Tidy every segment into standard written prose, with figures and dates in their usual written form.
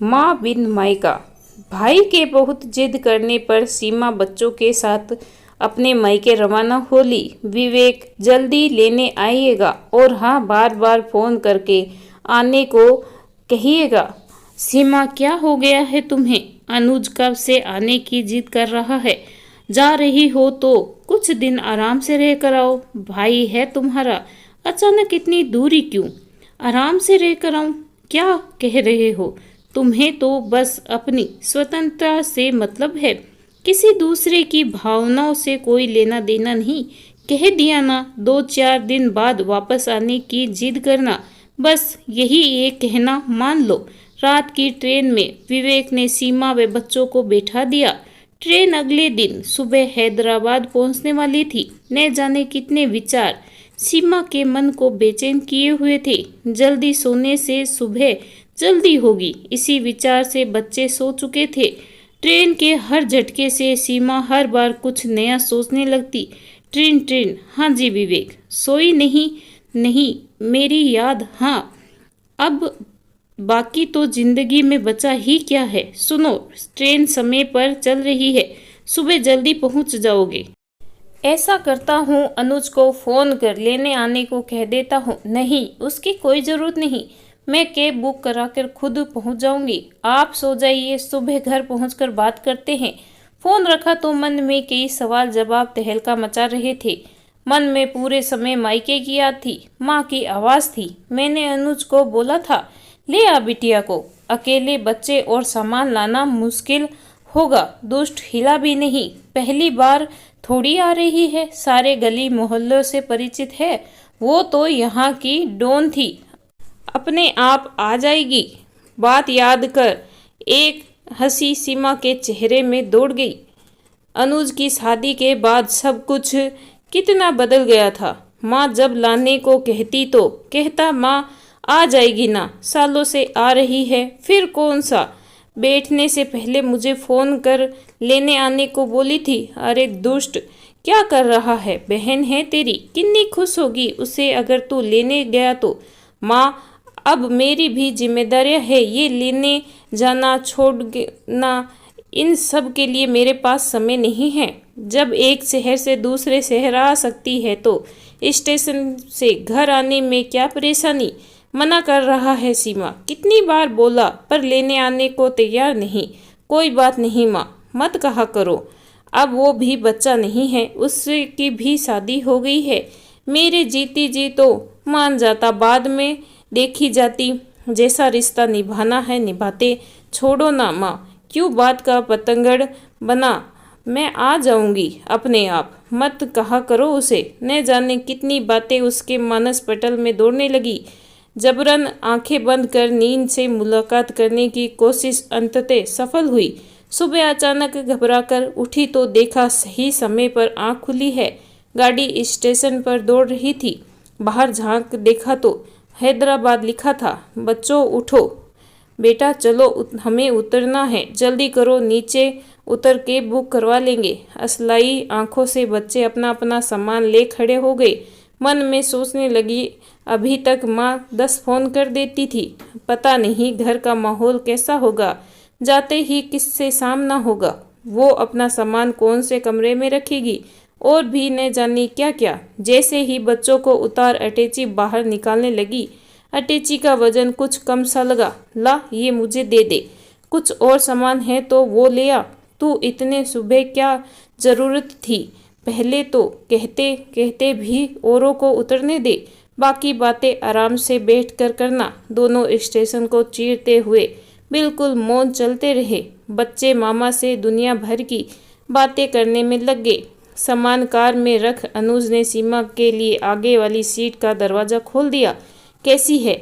माँ बिन मायका। भाई के बहुत जिद करने पर सीमा बच्चों के साथ अपने मायके रवाना होली। विवेक जल्दी लेने आइएगा और हाँ, बार बार फोन करके आने को कहिएगा। सीमा, क्या हो गया है तुम्हें? अनुज कब से आने की जिद कर रहा है। जा रही हो तो कुछ दिन आराम से रह कर आओ। भाई है तुम्हारा, अचानक इतनी दूरी क्यों? आराम से रह कर आऊं? क्या कह रहे हो? तुम्हें तो बस अपनी स्वतंत्रता से मतलब है, किसी दूसरे की भावनाओं से कोई लेना देना नहीं। कह दिया ना, 2-4 दिन बाद वापस आने की जिद करना, बस यही एक कहना मान लो। रात की ट्रेन में विवेक ने सीमा व बच्चों को बैठा दिया। ट्रेन अगले दिन सुबह हैदराबाद पहुंचने वाली थी। न जाने कितने विचार सीमा के मन को बेचैन किए हुए थे। जल्दी सोने से सुबह जल्दी होगी, इसी विचार से बच्चे सो चुके थे। ट्रेन के हर झटके से सीमा हर बार कुछ नया सोचने लगती। ट्रेन ट्रेन, हाँ जी विवेक, सोई नहीं? नहीं, मेरी याद, हाँ। अब बाकी तो जिंदगी में बचा ही क्या है। सुनो, ट्रेन समय पर चल रही है, सुबह जल्दी पहुंच जाओगे। ऐसा करता हूँ, अनुज को फोन कर लेने आने को कह देता हूँ। नहीं, उसकी कोई जरूरत नहीं, मैं कैब बुक कराकर खुद पहुँच जाऊंगी। आप सो जाइए, सुबह घर पहुँचकर बात करते हैं। फोन रखा तो मन में कई सवाल जवाब तहलका मचा रहे थे। मन में पूरे समय मायके की याद थी, माँ की आवाज़ थी। मैंने अनुज को बोला था, ले आ बिटिया को, अकेले बच्चे और सामान लाना मुश्किल होगा। दुष्ट हिला भी नहीं, पहली बार थोड़ी आ रही है, सारे गली मोहल्लों से परिचित है। वो तो यहाँ की डॉन थी, अपने आप आ जाएगी। बात याद कर एक हंसी सीमा के चेहरे में दौड़ गई। अनुज की शादी के बाद सब कुछ कितना बदल गया था। माँ जब लाने को कहती तो कहता, माँ आ जाएगी ना, सालों से आ रही है, फिर कौन सा। बैठने से पहले मुझे फोन कर लेने आने को बोली थी। अरे दुष्ट, क्या कर रहा है? बहन है तेरी, कितनी खुश होगी उसे अगर तू लेने गया तो। माँ, अब मेरी भी जिम्मेदारियां है, ये लेने जाना छोड़ना, इन सब के लिए मेरे पास समय नहीं है। जब एक शहर से दूसरे शहर आ सकती है तो स्टेशन से घर आने में क्या परेशानी। मना कर रहा है सीमा, कितनी बार बोला पर लेने आने को तैयार नहीं। कोई बात नहीं माँ, मत कहा करो, अब वो भी बच्चा नहीं है, उसकी भी शादी हो गई है। मेरे जीती जी तो मान जाता, बाद में देखी जाती, जैसा रिश्ता निभाना है निभाते। छोड़ो ना माँ, क्यों बात का पतंगड़ बना। मैं आ जाऊंगी अपने आप, मत कहा करो उसे। न जाने कितनी बातें उसके मानस पटल में दौड़ने लगी। जबरन आंखें बंद कर नींद से मुलाकात करने की कोशिश अंततः सफल हुई। सुबह अचानक घबराकर उठी तो देखा सही समय पर आंख खुली है। गाड़ी स्टेशन पर दौड़ रही थी। बाहर झांक देखा तो हैदराबाद लिखा था। बच्चों उठो, बेटा चलो, हमें उतरना है, जल्दी करो, नीचे उतर के बुक करवा लेंगे। असलाई आंखों से बच्चे अपना अपना सामान ले खड़े हो गए। मन में सोचने लगी, अभी तक माँ 10 फोन कर देती थी, पता नहीं घर का माहौल कैसा होगा, जाते ही किससे सामना होगा, वो अपना सामान कौन से कमरे में रखेगी, और भी न जाने क्या क्या। जैसे ही बच्चों को उतार अटैची बाहर निकालने लगी, अटैची का वजन कुछ कम सा लगा। ला, ये मुझे दे दे, कुछ और सामान है तो वो ले आ। तू इतने सुबह क्या जरूरत थी? पहले तो कहते कहते भी औरों को उतरने दे, बाकी बातें आराम से बैठकर करना। दोनों स्टेशन को चीरते हुए बिल्कुल मौन चलते रहे। बच्चे मामा से दुनिया भर की बातें करने में लग गए। सामान कार में रख अनुज ने सीमा के लिए आगे वाली सीट का दरवाज़ा खोल दिया। कैसी है?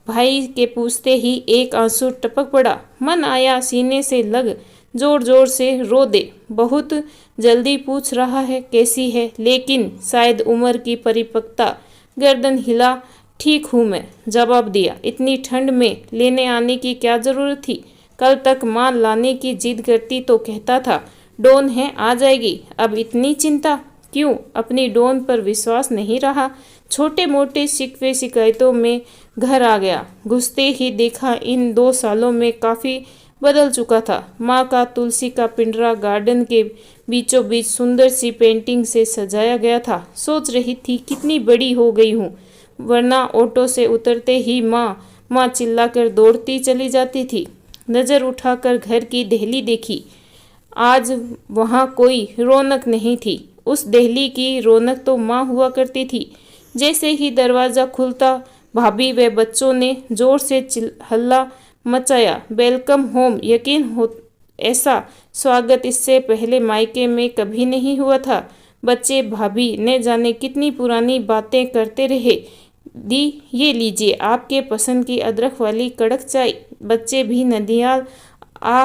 भाई के पूछते ही एक आंसू टपक पड़ा। मन आया सीने से लग जोर जोर से रो दे। बहुत जल्दी पूछ रहा है कैसी है, लेकिन शायद उम्र की परिपक्वता। गर्दन हिला, ठीक हूँ मैं, जवाब दिया। इतनी ठंड में लेने आने की क्या ज़रूरत थी? कल तक माँ लाने की जिद करती तो कहता था डॉन है, आ जाएगी। अब इतनी चिंता क्यों? अपनी डॉन पर विश्वास नहीं रहा। छोटे मोटे शिकवे शिकायतों में घर आ गया। घुसते ही देखा इन 2 सालों में काफ़ी बदल चुका था। माँ का तुलसी का पिंडरा गार्डन के बीचों बीच सुंदर सी पेंटिंग से सजाया गया था। सोच रही थी कितनी बड़ी हो गई हूँ, वरना ऑटो से उतरते ही माँ माँ चिल्लाकर दौड़ती चली जाती थी। नज़र उठाकर घर की देहली देखी। आज वहाँ कोई रौनक नहीं थी। उस देहली की रौनक तो माँ हुआ करती थी। जैसे ही दरवाज़ा खुलता भाभी व बच्चों ने जोर से हल्ला मचाया, वेलकम होम। यकीन हो ऐसा स्वागत इससे पहले मायके में कभी नहीं हुआ था। बच्चे भाभी ने जाने कितनी पुरानी बातें करते रहे। दी, ये लीजिए आपके पसंद की अदरक वाली कड़क चाय। बच्चे भी नदियाल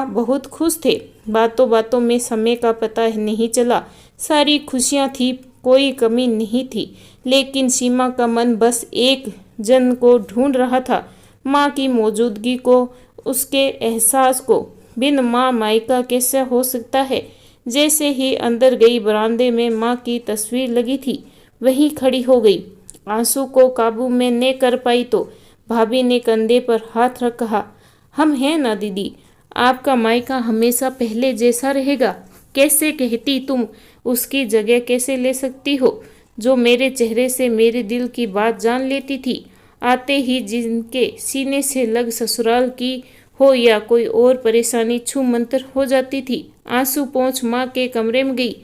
बहुत खुश थे। बातों बातों में समय का पता नहीं चला। सारी खुशियाँ थी, कोई कमी नहीं थी। लेकिन सीमा का मन बस एक जन को ढूंढ रहा था, माँ की मौजूदगी को, उसके एहसास को। बिन माँ मायका कैसे हो सकता है। जैसे ही अंदर गई, बरामदे में माँ की तस्वीर लगी थी, वहीं खड़ी हो गई। आंसू को काबू में न कर पाई तो भाभी ने कंधे पर हाथ रख कहा, हम हैं ना दीदी, आपका मायका हमेशा पहले जैसा रहेगा। कैसे कहती तुम, उसकी जगह कैसे ले सकती हो, जो मेरे चेहरे से मेरे दिल की बात जान लेती थी। आते ही जिनके सीने से लग ससुराल की हो या कोई और परेशानी छू मंतर हो जाती थी। आंसू पोंछ माँ के कमरे में गई।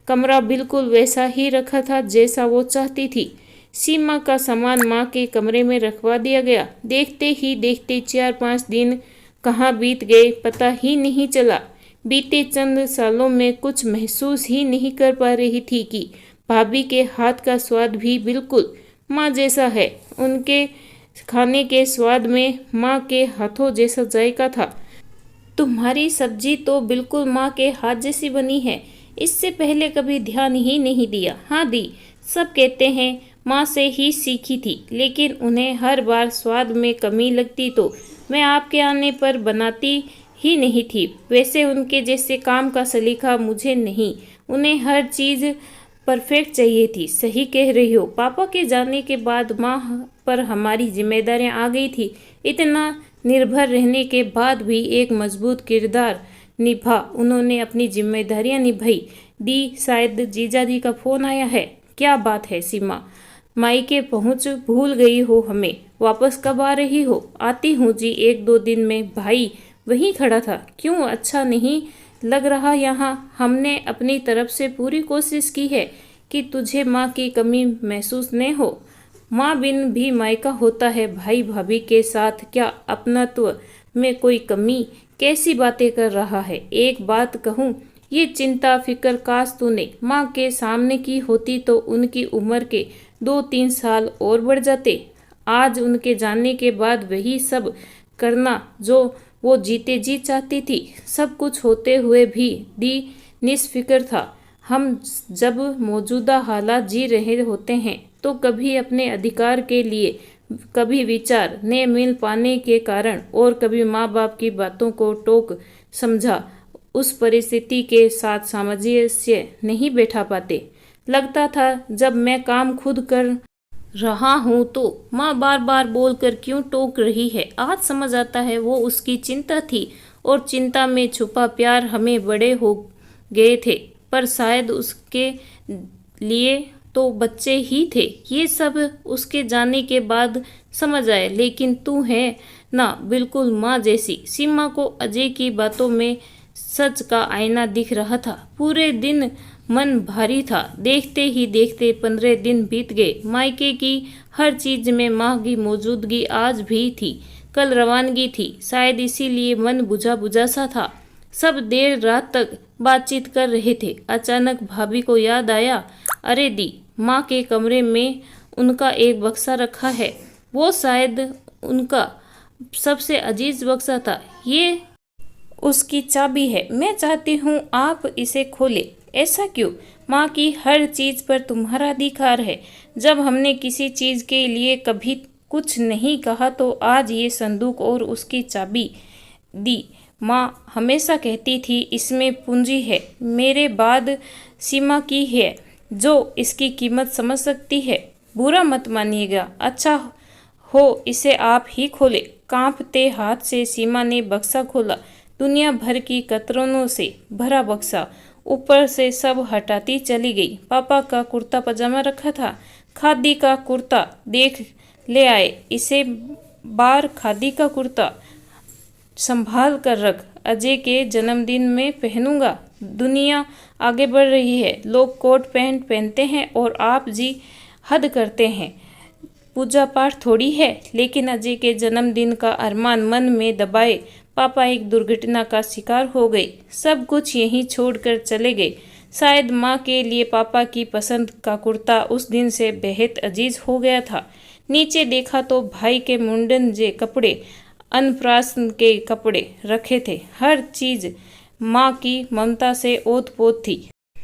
कमरा बिल्कुल वैसा ही रखा था जैसा वो चाहती थी। सीमा का सामान माँ के कमरे में रखवा दिया गया। देखते ही देखते 4-5 दिन कहाँ बीत गए पता ही नहीं चला। बीते चंद सालों में कुछ महसूस ही नहीं कर पा रही थी कि भाभी के हाथ का स्वाद भी बिल्कुल माँ जैसा है। उनके खाने के स्वाद में माँ के हाथों जैसा जायका था। तुम्हारी सब्जी तो बिल्कुल माँ के हाथ जैसी बनी है। इससे पहले कभी ध्यान ही नहीं दिया। हाँ दी, सब कहते हैं माँ से ही सीखी थी, लेकिन उन्हें हर बार स्वाद में कमी लगती तो मैं आपके आने पर बनाती ही नहीं थी। वैसे उनके जैसे काम का सलीका मुझे नहीं, उन्हें हर चीज़ परफेक्ट चाहिए थी। सही कह रही हो, पापा के जाने के बाद माँ पर हमारी जिम्मेदारियाँ आ गई थी। इतना निर्भर रहने के बाद भी एक मजबूत किरदार निभा उन्होंने, अपनी जिम्मेदारियाँ निभाई। दी, शायद जीजा जी का फ़ोन आया है। क्या बात है सीमा, मायके पहुँच भूल गई हो हमें। वापस कब आ रही हो? आती हूँ जी 1-2 दिन में। भाई वहीं खड़ा था। क्यों, अच्छा नहीं लग रहा यहाँ? हमने अपनी तरफ से पूरी कोशिश की है कि तुझे माँ की कमी महसूस न हो। माँ बिन भी मायका होता है। भाई भाभी के साथ क्या अपनत्व में कोई कमी? कैसी बातें कर रहा है। एक बात कहूँ, ये चिंता फिक्र काश तूने माँ के सामने की होती तो उनकी उम्र के 2-3 साल और बढ़ जाते। आज उनके जाने के बाद वही सब करना जो वो जीते जी चाहती थी। सब कुछ होते हुए भी दी निष्फिक्र था। हम जब मौजूदा हालात जी रहे होते हैं तो कभी अपने अधिकार के लिए, कभी विचार न मिल पाने के कारण, और कभी माँ बाप की बातों को टोक समझा उस परिस्थिति के साथ सामंजस्य नहीं बैठा पाते। लगता था जब मैं काम खुद कर रहा हूँ तो माँ बार बार बोलकर क्यों टोक रही है। आज समझ आता है वो उसकी चिंता थी, और चिंता में छुपा प्यार हमें बड़े हो गए थे। पर शायद उसके लिए तो बच्चे ही थे। ये सब उसके जाने के बाद समझ आए। लेकिन तू है ना बिल्कुल माँ जैसी। सीमा को अजय की बातों में सच का आईना दिख रहा था। पूरे दिन मन भारी था। देखते ही देखते 15 दिन बीत गए। मायके की हर चीज में माँ की मौजूदगी आज भी थी। कल रवानगी थी, शायद इसीलिए मन बुझा बुझा सा था। सब देर रात तक बातचीत कर रहे थे। अचानक भाभी को याद आया, अरे दी, माँ के कमरे में उनका एक बक्सा रखा है। वो शायद उनका सबसे अजीज बक्सा था। ये उसकी चाबी है। मैं चाहती हूँ आप इसे खोलें। ऐसा क्यों? माँ की हर चीज़ पर तुम्हारा अधिकार है। जब हमने किसी चीज़ के लिए कभी कुछ नहीं कहा तो आज ये संदूक और उसकी चाबी दी। माँ हमेशा कहती थी इसमें पूंजी है, मेरे बाद सीमा की है, जो इसकी कीमत समझ सकती है। बुरा मत मानिएगा, अच्छा हो, इसे आप ही खोले। कांपते हाथ से सीमा ने बक्सा खोला। दुनिया भर की कतरनों से भरा बक्सा। ऊपर से सब हटाती चली गई। पापा का कुर्ता पजामा रखा था, खादी का कुर्ता। देख ले आए इसे बार, खादी का कुर्ता संभाल कर रख, अजय के जन्मदिन में पहनूंगा। दुनिया आगे बढ़ रही है, लोग कोट पैंट पहनते हैं और आप जी हद करते हैं। पूजा पाठ थोड़ी है, लेकिन अजय के जन्मदिन का अरमान मन में दबाए पापा एक दुर्घटना का शिकार हो गए। सब कुछ यहीं छोड़कर चले गए। शायद माँ के लिए पापा की पसंद का कुर्ता उस दिन से बेहद अजीज हो गया था। नीचे देखा तो भाई के मुंडन जे कपड़े, अन्नप्राशन के कपड़े रखे थे। हर चीज माँ की ममता से ओत-पोत थी।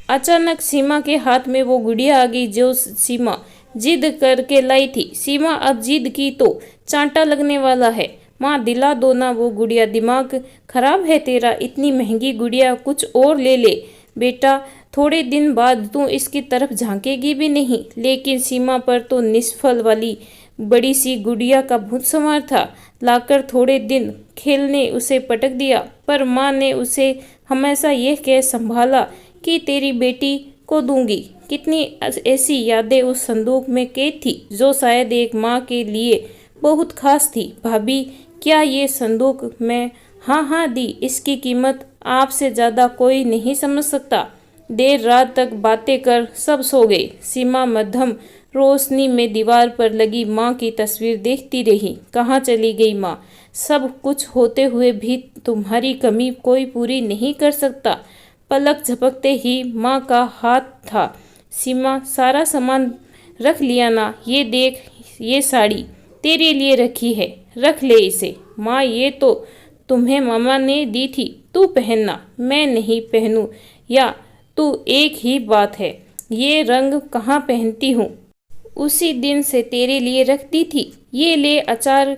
अचानक सीमा के हाथ में वो गुड़िया आ गई जो सीमा जिद करके लाई थी। सीमा अब जिद की तो चांटा लगने वाला है। माँ दिला दो ना वो गुड़िया, दिमाग खराब है तेरा? इतनी महंगी गुड़िया, कुछ और ले ले बेटा, थोड़े दिन बाद तू इसकी तरफ झांकेगी भी नहीं। लेकिन सीमा पर तो निष्फल वाली बड़ी सी गुड़िया का भूत सवार था। लाकर थोड़े दिन खेलने उसे पटक दिया, पर माँ ने उसे हमेशा यह कह संभाला कि तेरी बेटी को दूंगी। कितनी ऐसी यादें उस संदूक में कैद थी जो शायद एक माँ के लिए बहुत खास थी। भाभी, क्या ये संदूक मैं? हाँ दी, इसकी कीमत आपसे ज़्यादा कोई नहीं समझ सकता। देर रात तक बातें कर सब सो गए। सीमा मध्यम रोशनी में दीवार पर लगी माँ की तस्वीर देखती रही। कहाँ चली गई माँ? सब कुछ होते हुए भी तुम्हारी कमी कोई पूरी नहीं कर सकता। पलक झपकते ही माँ का हाथ था। सीमा, सारा सामान रख लिया ना? ये देख, ये साड़ी तेरे लिए रखी है, रख ले इसे। माँ, ये तो तुम्हें मामा ने दी थी, तू पहनना। मैं नहीं पहनूं या तू, एक ही बात है। ये रंग कहाँ पहनती हूँ, उसी दिन से तेरे लिए रखती थी। ये ले, अचार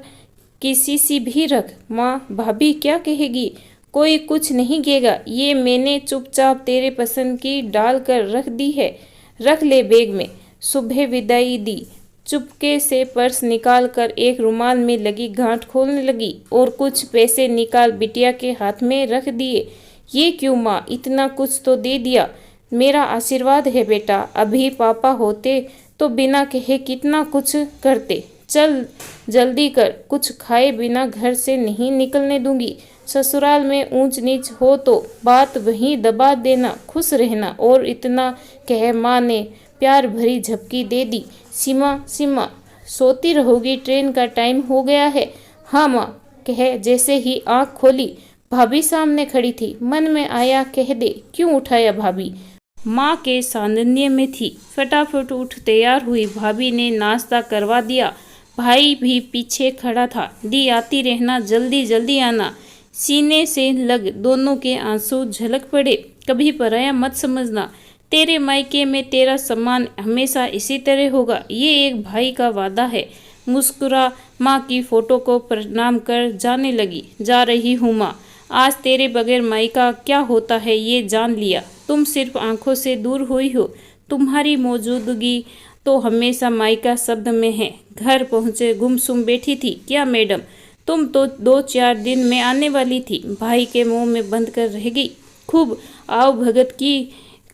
की शीशी भी रख। माँ, भाभी क्या कहेगी? कोई कुछ नहीं कहेगा। ये मैंने चुपचाप तेरे पसंद की डाल कर रख दी है, रख ले बैग में। सुबह विदाई दी। चुपके से पर्स निकाल कर एक रुमाल में लगी गांठ खोलने लगी और कुछ पैसे निकाल बिटिया के हाथ में रख दिए। ये क्यों माँ? इतना कुछ तो दे दिया। मेरा आशीर्वाद है बेटा। अभी पापा होते तो बिना कहे कितना कुछ करते। चल जल्दी कर, कुछ खाए बिना घर से नहीं निकलने दूंगी। ससुराल में ऊंच नीच हो तो बात वहीं दबा देना, खुश रहना। और इतना कह माँ ने प्यार भरी झपकी दे दी। सीमा, सोती रहोगी, ट्रेन का टाइम हो गया है। हाँ माँ, कह जैसे ही आँख खोली भाभी सामने खड़ी थी। मन में आया कह दे, क्यों उठाया भाभी? माँ के सानिध्य में थी। फटाफट उठ तैयार हुई। भाभी ने नाश्ता करवा दिया। भाई भी पीछे खड़ा था। दी, आती रहना, जल्दी जल्दी आना। सीने से लग दोनों के आंसू झलक पड़े। कभी पराया मत समझना। तेरे मायके में तेरा सम्मान हमेशा इसी तरह होगा, ये एक भाई का वादा है। मुस्कुरा माँ की फोटो को प्रणाम कर जाने लगी। जा रही हूँ माँ, आज तेरे बगैर मायका क्या होता है ये जान लिया। तुम सिर्फ आंखों से दूर हुई हो, तुम्हारी मौजूदगी तो हमेशा मायका शब्द में है। घर पहुँचे गुमसुम बैठी थी। क्या मैडम, तुम तो 2-4 दिन में आने वाली थी। भाई के मुंह में बंद कर रह गई। खूब आओ भगत की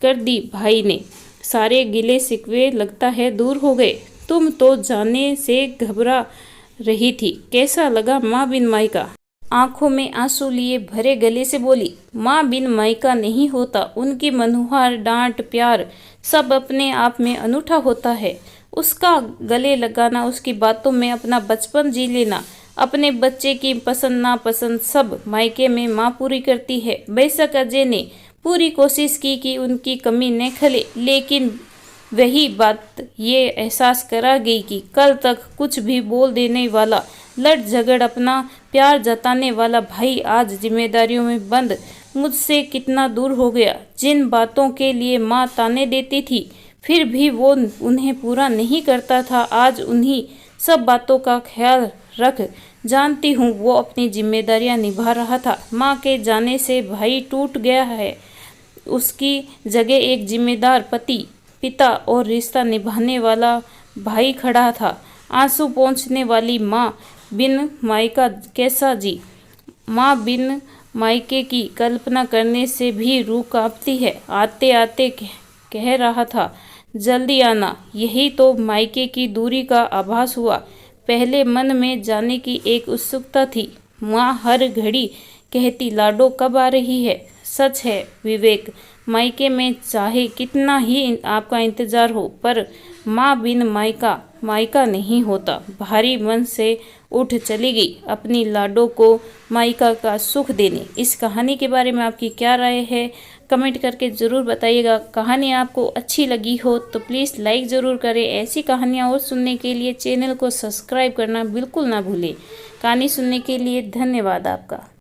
कर दी भाई ने। सारे गिले शिकवे लगता है दूर हो गए। तुम तो जाने से घबरा रही थी। कैसा लगा माँ बिन मायका? आंखों में आंसू लिए भरे गले से बोली। माँ बिन मायका नहीं होता। उनकी मनोहर डांट प्यार सब अपने आप में अनूठा होता है। उसका गले लगाना, उसकी बातों में अपना बचपन जी लेना, अपने बच्चे की पसंद नापसंद सब मायके में माँ पूरी करती है। बेशक अजय ने पूरी कोशिश की कि उनकी कमी न खले, लेकिन वही बात ये एहसास करा गई कि कल तक कुछ भी बोल देने वाला, लड़ झगड़ अपना प्यार जताने वाला भाई आज जिम्मेदारियों में बंद मुझसे कितना दूर हो गया। जिन बातों के लिए माँ ताने देती थी फिर भी वो उन्हें पूरा नहीं करता था, आज उन्हीं सब बातों का ख्याल रख जानती हूँ वो अपनी जिम्मेदारियाँ निभा रहा था। माँ के जाने से भाई टूट गया है। उसकी जगह एक जिम्मेदार पति, पिता और रिश्ता निभाने वाला भाई खड़ा था। आंसू पोंछने वाली माँ बिन मायका कैसा जी। माँ बिन मायके की कल्पना करने से भी रूह कांपती है। आते आते कह रहा था जल्दी आना, यही तो मायके की दूरी का आभास हुआ। पहले मन में जाने की एक उत्सुकता थी। माँ हर घड़ी कहती लाडो कब आ रही है। सच है विवेक, मायके में चाहे कितना ही आपका इंतजार हो, पर माँ बिन मायका मायका नहीं होता। भारी मन से उठ चली गई अपनी लाडो को मायका का सुख देने। इस कहानी के बारे में आपकी क्या राय है, कमेंट करके ज़रूर बताइएगा। कहानी आपको अच्छी लगी हो तो प्लीज़ लाइक ज़रूर करें। ऐसी कहानियाँ और सुनने के लिए चैनल को सब्सक्राइब करना बिल्कुल ना भूलें। कहानी सुनने के लिए धन्यवाद आपका।